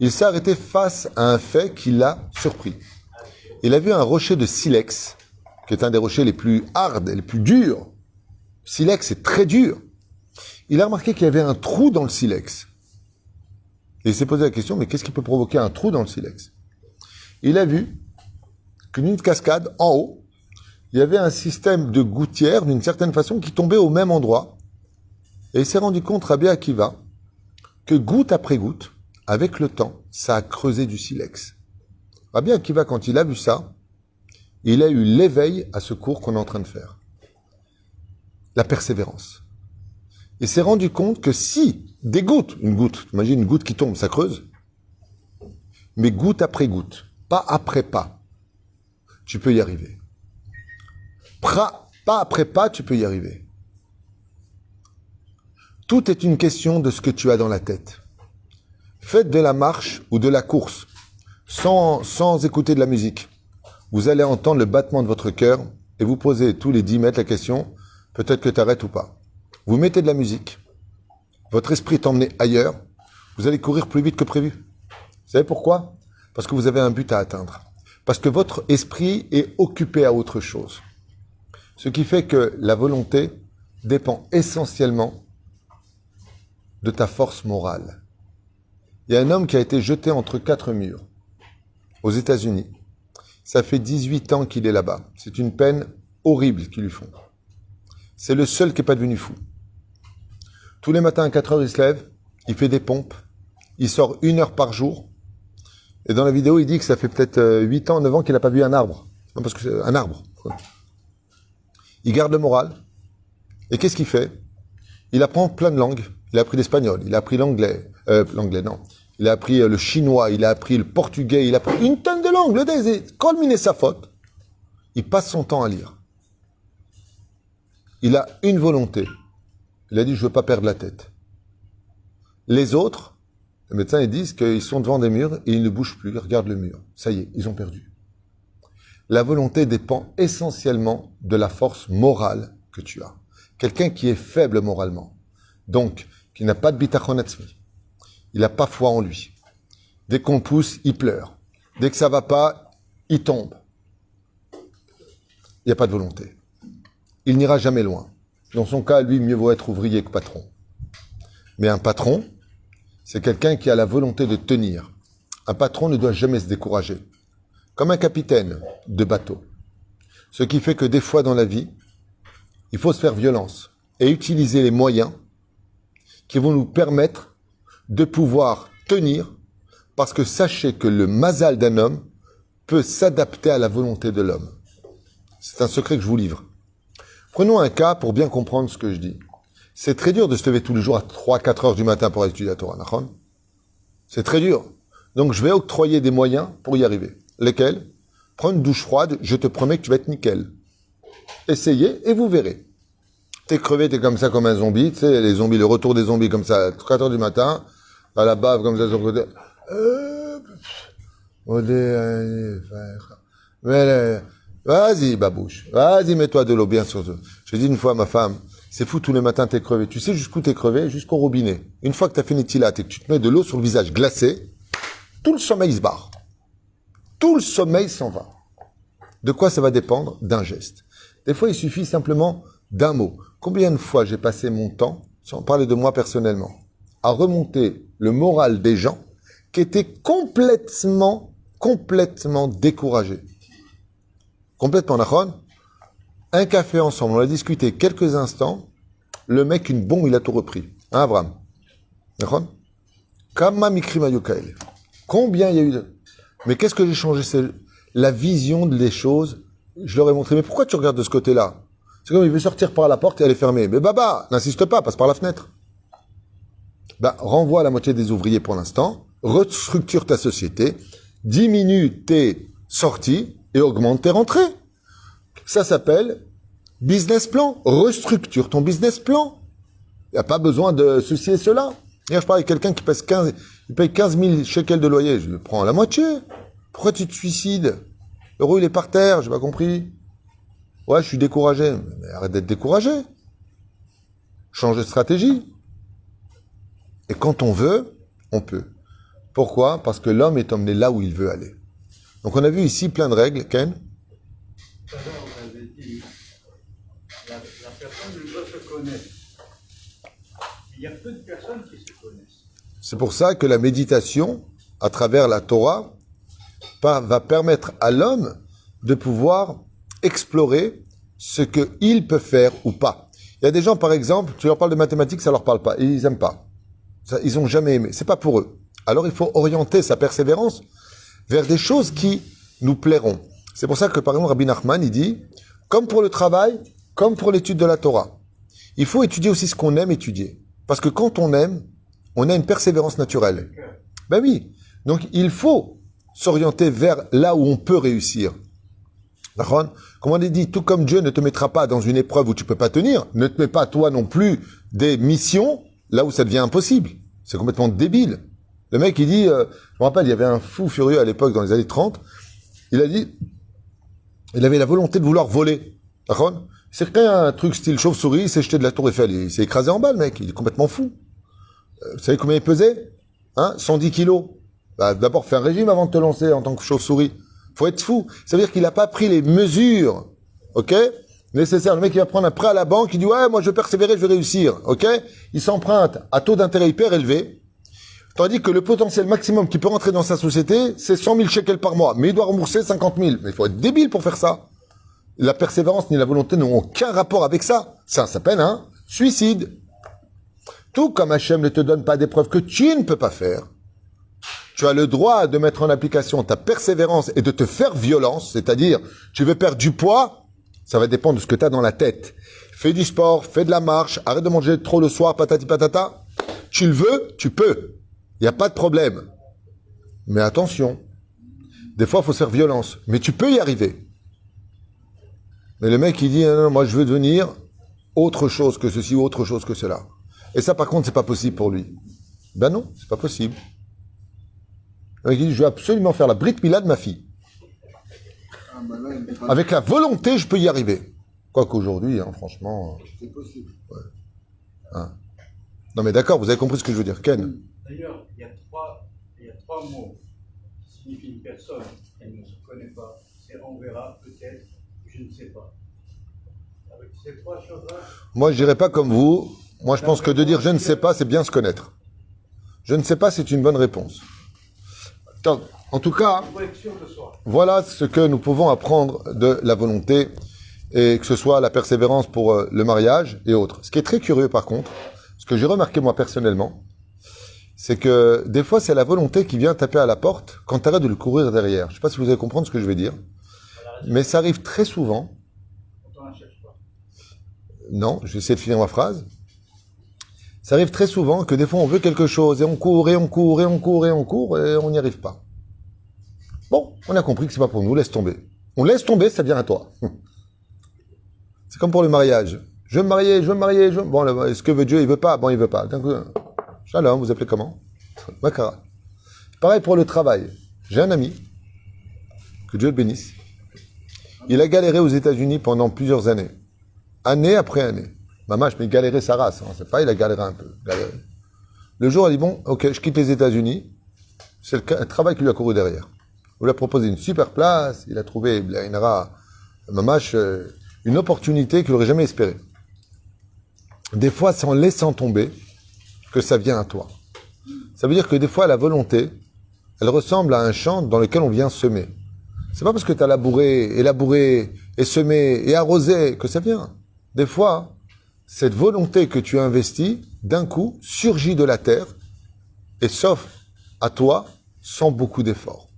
il s'est arrêté face à un fait qui l'a surpris. Il a vu un rocher de silex, qui est un des rochers les plus hards et les plus durs. Le silex est très dur. Il a remarqué qu'il y avait un trou dans le silex. Et il s'est posé la question, mais qu'est-ce qui peut provoquer un trou dans le silex? Il a vu qu'une cascade, en haut, il y avait un système de gouttières, d'une certaine façon, qui tombait au même endroit. Et il s'est rendu compte, Rabbi Akiva, que goutte après goutte, avec le temps, ça a creusé du silex. Rabbi Akiva, quand il a vu ça, il a eu l'éveil à ce cours qu'on est en train de faire. La persévérance. Il s'est rendu compte que si des gouttes, une goutte, imagine une goutte qui tombe, ça creuse, mais goutte après goutte, pas après pas, tu peux y arriver. Pas après pas, tu peux y arriver. Tout est une question de ce que tu as dans la tête. Faites de la marche ou de la course sans écouter de la musique. Vous allez entendre le battement de votre cœur et vous posez tous les 10 mètres la question, peut-être que tu arrêtes ou pas. Vous mettez de la musique, votre esprit est emmené ailleurs, vous allez courir plus vite que prévu. Vous savez pourquoi? Parce que vous avez un but à atteindre. Parce que votre esprit est occupé à autre chose. Ce qui fait que la volonté dépend essentiellement de ta force morale. Il y a un homme qui a été jeté entre 4 murs aux États-Unis. Ça fait 18 ans qu'il est là-bas. C'est une peine horrible qu'ils lui font. C'est le seul qui n'est pas devenu fou. Tous les matins à 4 heures, il se lève, il fait des pompes, il sort 1 heure par jour. Et dans la vidéo, il dit que ça fait peut-être 8 ans, 9 ans qu'il n'a pas vu un arbre. Non, parce que c'est un arbre. Il garde le moral. Et qu'est-ce qu'il fait? Il apprend plein de langues. Il a appris l'espagnol, il a appris l'anglais. L'anglais, non. Il a appris le chinois, il a appris le portugais, il a appris une tonne de langues. Le désir, colminer sa faute. Il passe son temps à lire. Il a une volonté. Il a dit, je veux pas perdre la tête. Les autres, les médecins, ils disent qu'ils sont devant des murs et ils ne bougent plus, ils regardent le mur. Ça y est, ils ont perdu. La volonté dépend essentiellement de la force morale que tu as. Quelqu'un qui est faible moralement, donc qui n'a pas de bitachon atzmi, il n'a pas foi en lui. Dès qu'on pousse, il pleure. Dès que ça va pas, il tombe. Il n'y a pas de volonté. Il n'ira jamais loin. Dans son cas, lui, mieux vaut être ouvrier que patron. Mais un patron, c'est quelqu'un qui a la volonté de tenir. Un patron ne doit jamais se décourager. Comme un capitaine de bateau. Ce qui fait que des fois dans la vie, il faut se faire violence et utiliser les moyens qui vont nous permettre de pouvoir tenir, parce que sachez que le mazal d'un homme peut s'adapter à la volonté de l'homme. C'est un secret que je vous livre. Prenons un cas pour bien comprendre ce que je dis. C'est très dur de se lever tous les jours à 3-4 heures du matin pour étudier la Torah, Nachon. C'est très dur. Donc je vais octroyer des moyens pour y arriver. Lesquels? Prends une douche froide, je te promets que tu vas être nickel. Essayez et vous verrez. T'es crevé, t'es comme ça comme un zombie, tu sais, les zombies, le retour des zombies comme ça, à 4 heures du matin, à la bave comme ça sur le côté. Vas-y, babouche, vas-y, mets-toi de l'eau bien sur toi. J'ai dit une fois à ma femme, c'est fou, tous les matins t'es crevé. Tu sais jusqu'où t'es crevé? Jusqu'au robinet. Une fois que t'as fini tilat et que tu te mets de l'eau sur le visage glacé, tout le sommeil se barre. Tout le sommeil s'en va. De quoi ça va dépendre? D'un geste. Des fois, il suffit simplement d'un mot. Combien de fois j'ai passé mon temps, sans parler de moi personnellement, à remonter le moral des gens qui étaient complètement découragés. Complètement, Nachon. Un café ensemble, on a discuté quelques instants. Le mec, une bombe, il a tout repris. Hein, Abraham? Nachon? Kama mikrim hayu kaele. Combien il y a eu de... Mais qu'est-ce que j'ai changé? C'est la vision des choses. Je leur ai montré, mais pourquoi tu regardes de ce côté-là? C'est comme il veut sortir par la porte et elle est fermée. Mais baba, n'insiste pas, passe par la fenêtre. Renvoie la moitié des ouvriers pour l'instant, restructure ta société, diminue tes sorties et augmente tes rentrées. Ça s'appelle business plan. Restructure ton business plan. Il n'y a pas besoin de ceci et cela. Hier, je parlais avec quelqu'un qui paye 15 000 shekels de loyer. Je le prends à la moitié. Pourquoi tu te suicides? L'euro, il est par terre, j'ai pas compris. Ouais, je suis découragé. Mais arrête d'être découragé. Change de stratégie. Et quand on veut, on peut. Pourquoi? Parce que l'homme est emmené là où il veut aller. Donc on a vu ici plein de règles. Ken? Tout à l'heure, vous avez dit, la personne doit se connaître. Il y a peu de personnes qui se connaissent. C'est pour ça que la méditation, à travers la Torah, va permettre à l'homme de pouvoir explorer ce qu'il peut faire ou pas. Il y a des gens, par exemple, tu leur parles de mathématiques, ça leur parle pas. Ils n'aiment pas. Ça, ils n'ont jamais aimé. C'est pas pour eux. Alors il faut orienter sa persévérance vers des choses qui nous plairont. C'est pour ça que, par exemple, Rabbi Nachman, il dit, comme pour le travail, comme pour l'étude de la Torah, il faut étudier aussi ce qu'on aime étudier. Parce que quand on aime, on a une persévérance naturelle. Ben oui. Donc il faut s'orienter vers là où on peut réussir. D'accord? Comme on a dit, tout comme Dieu ne te mettra pas dans une épreuve où tu peux pas tenir, ne te mets pas toi non plus des missions là où ça devient impossible. C'est complètement débile. Le mec, il dit, je me rappelle, il y avait un fou furieux à l'époque, dans les années 30, il a dit, il avait la volonté de vouloir voler. D'accord? C'est créé un truc style chauve-souris, il s'est jeté de la tour Eiffel, il s'est écrasé en bas, le mec, il est complètement fou. Vous savez combien il pesait? 110 kilos. D'abord, fais un régime avant de te lancer en tant que chauve-souris. Faut être fou. Ça veut dire qu'il n'a pas pris les mesures, ok, nécessaires. Le mec, il va prendre un prêt à la banque, il dit, ouais, moi, je vais persévérer, je vais réussir, ok? Il s'emprunte à taux d'intérêt hyper élevé, tandis que le potentiel maximum qui peut rentrer dans sa société, c'est 100 000 shekels par mois. Mais il doit rembourser 50 000. Mais il faut être débile pour faire ça. La persévérance ni la volonté n'ont aucun rapport avec ça. Ça s'appelle un suicide. Tout comme Hachem ne te donne pas des preuves que tu ne peux pas faire, tu as le droit de mettre en application ta persévérance et de te faire violence, c'est-à-dire, tu veux perdre du poids, ça va dépendre de ce que tu as dans la tête. Fais du sport, fais de la marche, arrête de manger trop le soir, patati patata. Tu le veux, tu peux. Il n'y a pas de problème. Mais attention, des fois, il faut se faire violence. Mais tu peux y arriver. Mais le mec, il dit, non, moi, je veux devenir autre chose que ceci ou autre chose que cela. Et ça, par contre, c'est pas possible pour lui. Ben non, c'est pas possible. Il dit, je veux absolument faire la Brit Mila de ma fille. Avec la volonté, je peux y arriver. Quoique aujourd'hui, franchement... C'est possible. Ouais. Non mais d'accord, vous avez compris ce que je veux dire. Ken? D'ailleurs, il y a trois mots qui signifient une personne. Elle ne se connaît pas. C'est on verra, peut-être, je ne sais pas. Avec ces trois choses-là... Moi, je dirais pas comme vous. Moi, je pense que de dire je ne sais pas, c'est bien se connaître. Je ne sais pas, c'est une bonne réponse. En tout cas, voilà ce que nous pouvons apprendre de la volonté, et que ce soit la persévérance pour le mariage et autres. Ce qui est très curieux par contre, ce que j'ai remarqué moi personnellement, c'est que des fois c'est la volonté qui vient taper à la porte quand tu arrêtes de le courir derrière. Je ne sais pas si vous allez comprendre ce que je vais dire, mais ça arrive très souvent. Non, je vais essayer de finir ma phrase. Ça arrive très souvent que des fois on veut quelque chose et on court et on court et on court et on court et on n'y arrive pas. Bon, on a compris que c'est pas pour nous, laisse tomber. On laisse tomber, ça vient à toi. C'est comme pour le mariage. Je veux me marier, je veux me marier, je veux... Bon, est-ce que veut Dieu, il veut pas? Bon, il veut pas. D'un coup, Shalom, vous appelez comment? Makara. Pareil pour le travail. J'ai un ami, que Dieu le bénisse. Il a galéré aux États-Unis pendant plusieurs années. Année après année. Maman, je m'ai galéré sa race. C'est pas, il a galéré un peu. Galéré. Le jour, il dit, bon, ok, je quitte les États-Unis. C'est le travail qui lui a couru derrière. On lui a proposé une super place. Il a trouvé, Mamash, une opportunité qu'il n'aurait jamais espérée. Des fois, c'est en laissant tomber que ça vient à toi. Ça veut dire que des fois, la volonté, elle ressemble à un champ dans lequel on vient semer. C'est pas parce que tu as labouré et semé et arrosé que ça vient. Des fois, cette volonté que tu investis, d'un coup, surgit de la terre et s'offre à toi sans beaucoup d'efforts.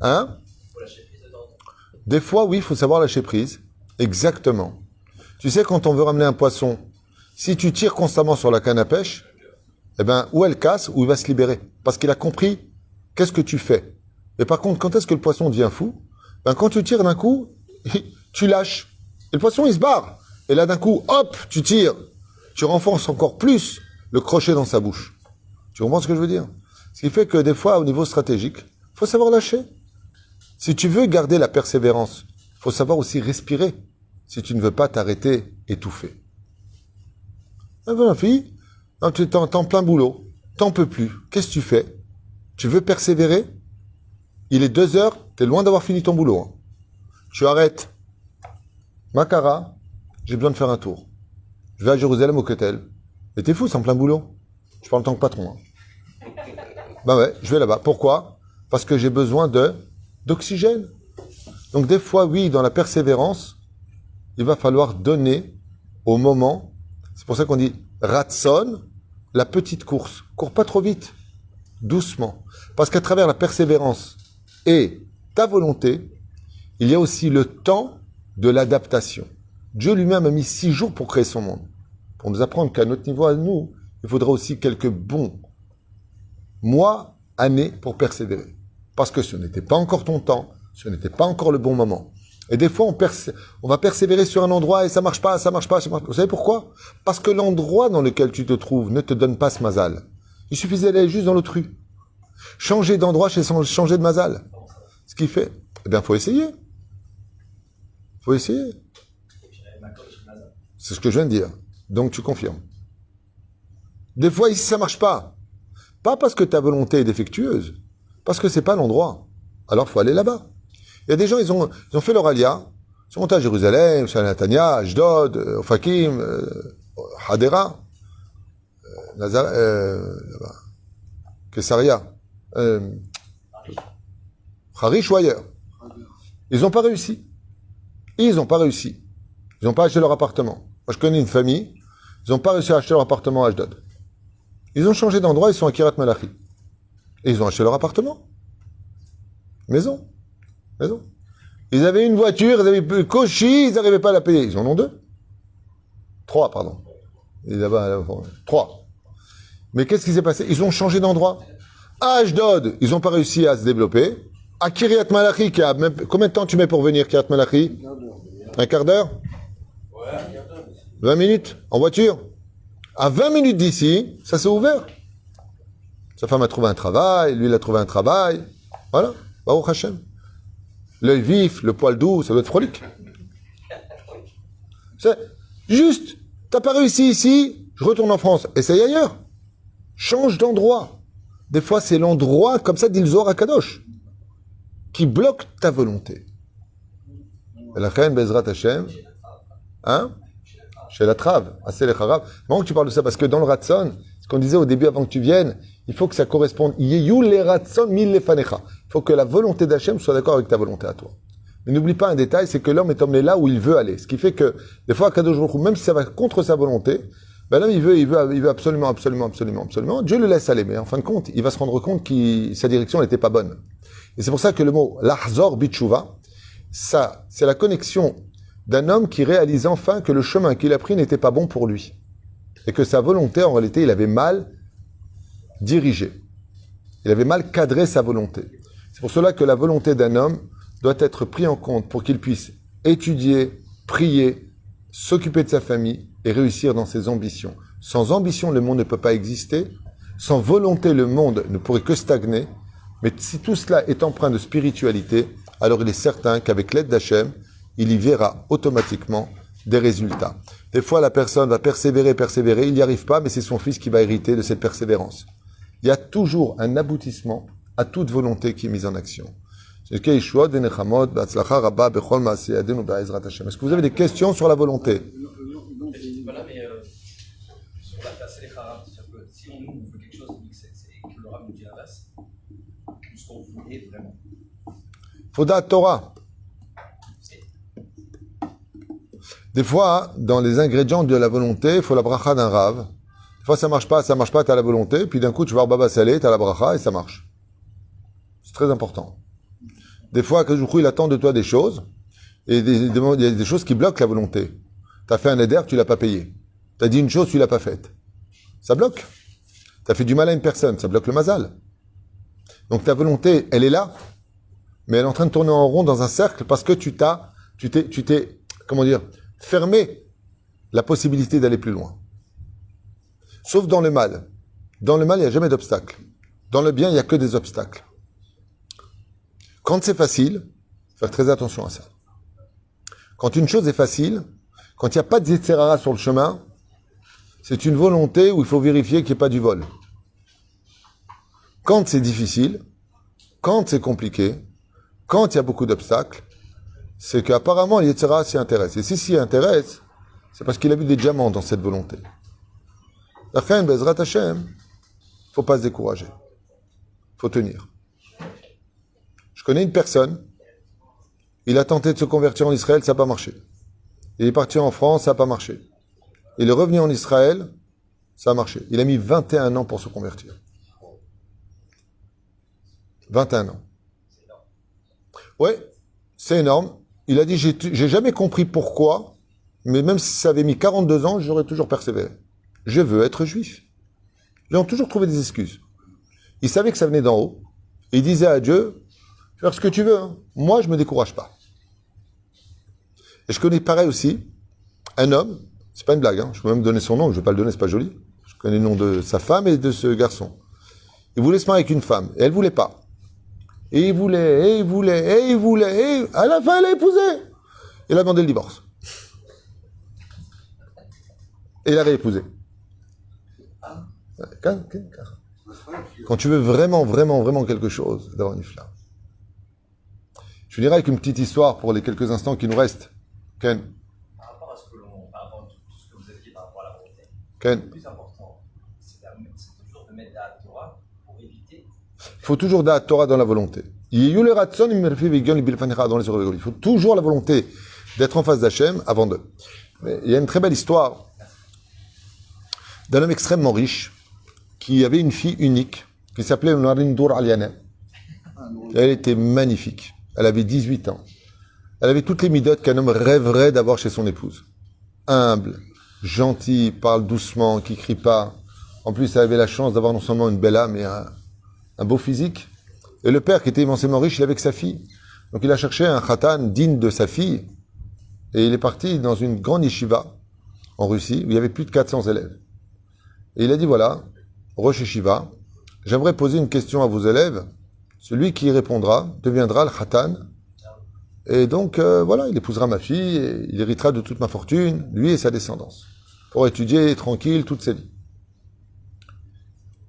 Hein? Des fois, oui, il faut savoir lâcher prise. Exactement. Tu sais, quand on veut ramener un poisson, si tu tires constamment sur la canne à pêche, eh ben, ou elle casse, ou il va se libérer. Parce qu'il a compris qu'est-ce que tu fais. Et par contre, quand est-ce que le poisson devient fou? Ben, quand tu tires d'un coup, tu lâches. Et le poisson, il se barre. Et là, d'un coup, hop, tu tires. Tu renforces encore plus le crochet dans sa bouche. Tu comprends ce que je veux dire? Ce qui fait que des fois, au niveau stratégique, il faut savoir lâcher. Si tu veux garder la persévérance, il faut savoir aussi respirer. Si tu ne veux pas t'arrêter, étouffer. Ah ben, ma fille, tu es en plein boulot. T'en peux plus. Qu'est-ce que tu fais? Tu veux persévérer? Il est 2 heures, tu es loin d'avoir fini ton boulot. Hein. Tu arrêtes. Makara, j'ai besoin de faire un tour. Je vais à Jérusalem au Kotel. Mais t'es fou, c'est en plein boulot. Je parle en tant que patron. Hein. Ben ouais, je vais là-bas. Pourquoi? Parce que j'ai besoin d'oxygène. Donc des fois, oui, dans la persévérance, il va falloir donner au moment. C'est pour ça qu'on dit ratson, la petite course. Cours pas trop vite, doucement. Parce qu'à travers la persévérance et ta volonté, il y a aussi le temps de l'adaptation. Dieu lui-même a mis 6 jours pour créer son monde. Pour nous apprendre qu'à notre niveau, à nous, il faudra aussi quelques bons mois, années pour persévérer. Parce que ce n'était pas encore ton temps, ce n'était pas encore le bon moment. Et des fois, on va persévérer sur un endroit et ça marche pas, ça marche pas, ça marche pas. Vous savez pourquoi? Parce que l'endroit dans lequel tu te trouves ne te donne pas ce mazal. Il suffisait d'aller juste dans l'autre rue. Changer d'endroit, c'est changer de mazal. Ce qui fait, eh bien, faut essayer. Faut essayer. C'est ce que je viens de dire. Donc, tu confirmes. Des fois, ici, ça marche pas. Pas parce que ta volonté est défectueuse, parce que c'est pas l'endroit. Alors, faut aller là-bas. Il y a des gens, ils ont fait leur alia, ils sont montés à Jérusalem, à Netanya, Ashdod, Ofakim, Hadera, là-bas, Kessaria, Harish ou ailleurs. Ils n'ont pas réussi. Ils n'ont pas réussi. Ils n'ont pas acheté leur appartement. Moi, je connais une famille, ils n'ont pas réussi à acheter leur appartement à Ashdod. Ils ont changé d'endroit, ils sont à Kiryat Malachi. Et ils ont acheté leur appartement. Maison. Ils avaient une voiture, ils avaient Kochi, ils n'arrivaient pas à la payer. Ils en ont 2. 3, pardon. Et là-bas, 3. Mais qu'est-ce qui s'est passé? Ils ont changé d'endroit. À Ashdod, ils n'ont pas réussi à se développer. À Kiryat Malachi, combien de temps tu mets pour venir, Kiryat Malachi? Un quart d'heure? Ouais, un quart d'heure. 20 minutes en voiture. À 20 minutes d'ici, ça s'est ouvert. Sa femme a trouvé un travail, lui il a trouvé un travail. Voilà, Baruch Hashem. L'œil vif, le poil doux, ça doit être frolique. C'est juste, t'as pas réussi ici, je retourne en France. Essaye ailleurs. Change d'endroit. Des fois, c'est l'endroit, comme ça, dit le Zohar HaKadosh, qui bloque ta volonté. La reine Bezrat Hashem, hein? Chez la trave, assez les harab. Maintenant que tu parles de ça, parce que dans le Ratson, ce qu'on disait au début avant que tu viennes, il faut que ça corresponde. Yeyu le Ratson mil lefanecha. Il faut que la volonté d'Hachem soit d'accord avec ta volonté à toi. Mais n'oublie pas un détail, c'est que l'homme est emmené là où il veut aller. Ce qui fait que, des fois, à Kadosh Baruch Hu, même si ça va contre sa volonté, ben l'homme, il veut absolument. Dieu le laisse aller. Mais en fin de compte, il va se rendre compte que sa direction n'était pas bonne. Et c'est pour ça que le mot Lahzor Bitshuva, ça, c'est la connexion d'un homme qui réalise enfin que le chemin qu'il a pris n'était pas bon pour lui. Et que sa volonté, en réalité, il avait mal dirigé. Il avait mal cadré sa volonté. C'est pour cela que la volonté d'un homme doit être prise en compte pour qu'il puisse étudier, prier, s'occuper de sa famille et réussir dans ses ambitions. Sans ambition, le monde ne peut pas exister. Sans volonté, le monde ne pourrait que stagner. Mais si tout cela est empreint de spiritualité, alors il est certain qu'avec l'aide d'Hachem, il y verra automatiquement des résultats. Des fois, la personne va persévérer, il n'y arrive pas, mais c'est son fils qui va hériter de cette persévérance. Il y a toujours un aboutissement à toute volonté qui est mise en action. Est-ce que vous avez des questions sur la volonté? Voilà, mais sur la place et les haram, c'est-à-dire que si on veut quelque chose et que le Rav nous dit l'inverse, ce qu'on voulait vraiment, faut da'at Torah. Des fois, dans les ingrédients de la volonté, il faut la bracha d'un rave. Des fois, ça marche pas, t'as la volonté, puis d'un coup, tu vas au Baba Salé, t'as la bracha et ça marche. C'est très important. Des fois, que il attend de toi des choses, et il y a des choses qui bloquent la volonté. T'as fait un éder, tu l'as pas payé. T'as dit une chose, tu l'as pas faite. Ça bloque. T'as fait du mal à une personne, ça bloque le mazal. Donc ta volonté, elle est là, mais elle est en train de tourner en rond dans un cercle parce que tu t'es, comment dire, fermé la possibilité d'aller plus loin. Sauf dans le mal. Dans le mal, il n'y a jamais d'obstacle. Dans le bien, il n'y a que des obstacles. Quand c'est facile, faire très attention à ça. Quand une chose est facile, quand il n'y a pas de zétzerara sur le chemin, c'est une volonté où il faut vérifier qu'il n'y ait pas du vol. Quand c'est difficile, quand c'est compliqué, quand il y a beaucoup d'obstacles, c'est qu'apparemment l'Yetzera s'y intéresse. Et s'y intéresse, c'est parce qu'il a vu des diamants dans cette volonté. La fin, Bezrat Hashem, il ne faut pas se décourager. Il faut tenir. Je connais une personne, il a tenté de se convertir en Israël, ça n'a pas marché. Il est parti en France, ça n'a pas marché. Il est revenu en Israël, ça a marché. Il a mis 21 ans pour se convertir. 21 ans. Ouais, c'est énorme. Il a dit, j'ai jamais compris pourquoi, mais même si ça avait mis 42 ans, j'aurais toujours persévéré. Je veux être juif. Ils ont toujours trouvé des excuses. Il savait que ça venait d'en haut. Et il disait à Dieu, faire ce que tu veux, hein. Moi, je me décourage pas. Et je connais pareil aussi, un homme, c'est pas une blague, hein. Je peux même donner son nom, je vais pas le donner, c'est pas joli. Je connais le nom de sa femme et de ce garçon. Il voulait se marier avec une femme, et elle voulait pas. Et il voulait, et à la fin, elle a épousé. Il a demandé le divorce. Et il avait épousé. Quand tu veux vraiment quelque chose, d'avoir une flamme. Je finirai avec une petite histoire pour les quelques instants qui nous restent. Ken. Par rapport à tout ce que vous avez dit par rapport à la volonté, Ken. le plus important, c'est toujours de mettre la Torah pour éviter. Il faut toujours la Torah dans la volonté. Il faut toujours la volonté d'être en face d'Hachem avant d'eux. Mais il y a une très belle histoire d'un homme extrêmement riche qui avait une fille unique qui s'appelait Narindour Aliane. Elle était magnifique. Elle avait 18 ans. Elle avait toutes les midotes qu'un homme rêverait d'avoir chez son épouse. Humble, gentil, parle doucement, qui crie pas. En plus, elle avait la chance d'avoir non seulement une belle âme, mais un beau physique. Et le père, qui était immensément riche, il avait que sa fille. Donc il a cherché un khatan digne de sa fille. Et il est parti dans une grande yeshiva en Russie, où il y avait plus de 400 élèves. Et il a dit, voilà, Rosh Yeshiva, j'aimerais poser une question à vos élèves. Celui qui y répondra deviendra le khatan. Et donc, voilà, il épousera ma fille, et il héritera de toute ma fortune, lui et sa descendance, pour étudier tranquille toute sa vie.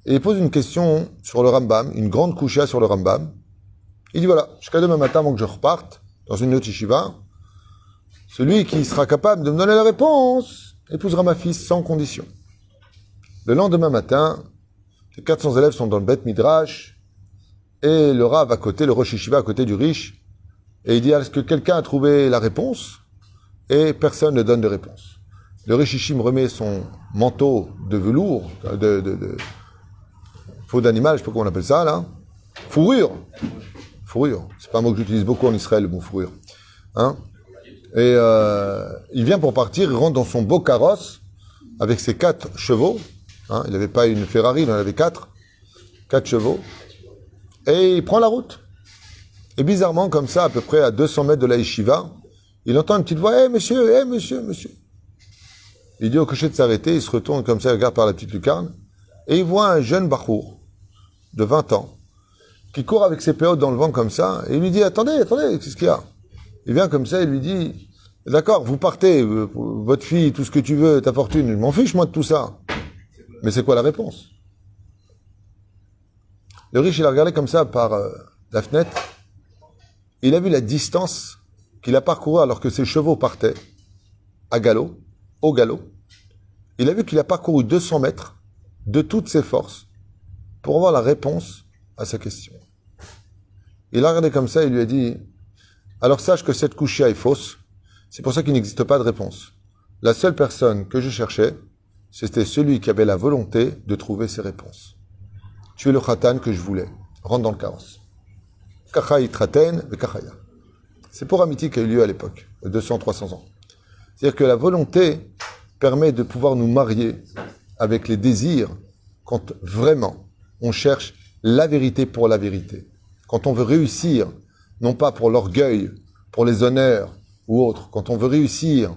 Et il pose une question sur le Rambam, une grande coucha sur le Rambam. Il dit, voilà, jusqu'à demain matin, avant que je reparte, dans une autre yeshiva, celui qui sera capable de me donner la réponse épousera ma fille sans condition. Le lendemain matin, les 400 élèves sont dans le Beth Midrash, et le Rav à côté, le Rosh Yeshiva à côté du riche, et il dit, est-ce que quelqu'un a trouvé la réponse? Et personne ne donne de réponse. Le Rosh Yeshiva remet son manteau de velours, peau d'animal, je sais pas comment on appelle ça, là. Fourrure. Fourrure. C'est pas un mot que j'utilise beaucoup en Israël, le mot fourrure. Hein? Et il vient pour partir, il rentre dans son beau carrosse, avec ses 4 chevaux. Hein? Il n'avait pas une Ferrari, il en avait 4. 4 chevaux. Et il prend la route. Et bizarrement, comme ça, à peu près à 200 mètres de la yeshiva, il entend une petite voix, « monsieur, monsieur. » Il dit au cocher de s'arrêter, il se retourne comme ça, il regarde par la petite lucarne, et il voit un jeune bachour de 20 ans qui court avec ses péotes dans le vent comme ça, et il lui dit, attendez, qu'est-ce qu'il y a? Il vient comme ça, il lui dit, d'accord, vous partez, votre fille, tout ce que tu veux, ta fortune, je m'en fiche moi de tout ça. Mais c'est quoi la réponse? Le riche, il a regardé comme ça par la fenêtre, il a vu la distance qu'il a parcourue alors que ses chevaux partaient à galop, au galop. Il a vu qu'il a parcouru 200 mètres de toutes ses forces pour avoir la réponse à sa question. Il a regardé comme ça et lui a dit, alors sache que cette kushia est fausse. C'est pour ça qu'il n'existe pas de réponse. La seule personne que je cherchais, c'était celui qui avait la volonté de trouver ses réponses. Tu es le khatan que je voulais. Rentre dans le carrosse. Kachai traten ve kachaya. C'est pour amitié qui a eu lieu à l'époque, 200-300 ans. C'est-à-dire que la volonté permet de pouvoir nous marier avec les désirs quand vraiment on cherche la vérité pour la vérité. Quand on veut réussir, non pas pour l'orgueil, pour les honneurs ou autre, quand on veut réussir,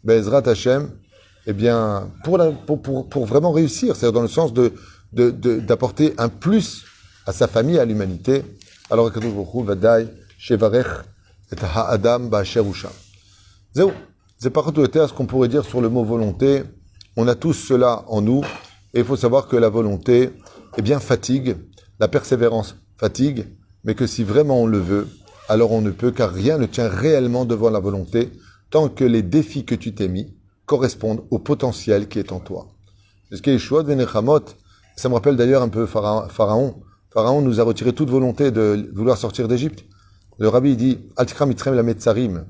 Be'ezrat Hashem, eh bien, pour vraiment réussir, c'est-à-dire dans le sens d'apporter un plus à sa famille, à l'humanité, alors Akadosh Baruch Hu Vadaï Shevarech et Ha'adam Ba'asher Usha. C'est par contre ce qu'on pourrait dire sur le mot volonté. On a tous cela en nous, et il faut savoir que la volonté, eh bien, fatigue, la persévérance fatigue, mais que si vraiment on le veut, alors on ne peut, car rien ne tient réellement devant la volonté, tant que les défis que tu t'es mis correspondent au potentiel qui est en toi. C'est ce qui est Yeshua de Nechamot. Ça me rappelle d'ailleurs un peu Pharaon. Pharaon nous a retiré toute volonté de vouloir sortir d'Égypte. Le rabbi dit Altikram Mitzrayim la Metzarim.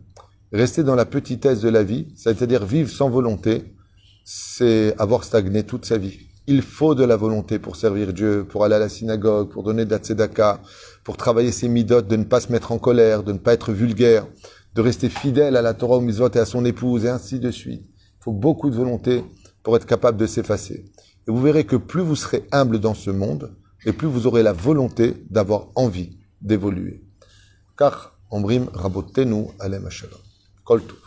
Rester dans la petitesse de la vie, c'est-à-dire vivre sans volonté, c'est avoir stagné toute sa vie. Il faut de la volonté pour servir Dieu, pour aller à la synagogue, pour donner de la tzedaka, pour travailler ses midot, de ne pas se mettre en colère, de ne pas être vulgaire, de rester fidèle à la Torah, au mitzvot et à son épouse, et ainsi de suite. Il faut beaucoup de volonté pour être capable de s'effacer. Et vous verrez que plus vous serez humble dans ce monde, et plus vous aurez la volonté d'avoir envie d'évoluer. Car, Ombrim Rabotenu Alem Hashalom. Kol Tov.